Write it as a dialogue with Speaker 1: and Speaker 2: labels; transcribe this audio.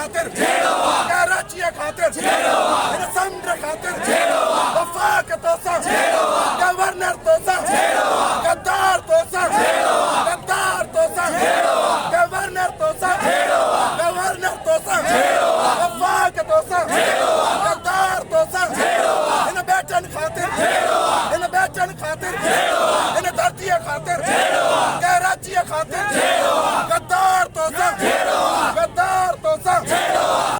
Speaker 1: खातिर कराची खातिर समंदर खातिर वफाक तोसा गवर्नर तोसा गद्दार तोसा गवर्नर तोसा वफाक तोसा गद्दार तोसा इन बेचन खातिर इन धरती खातिर कराची खातिर गद्दार तोसा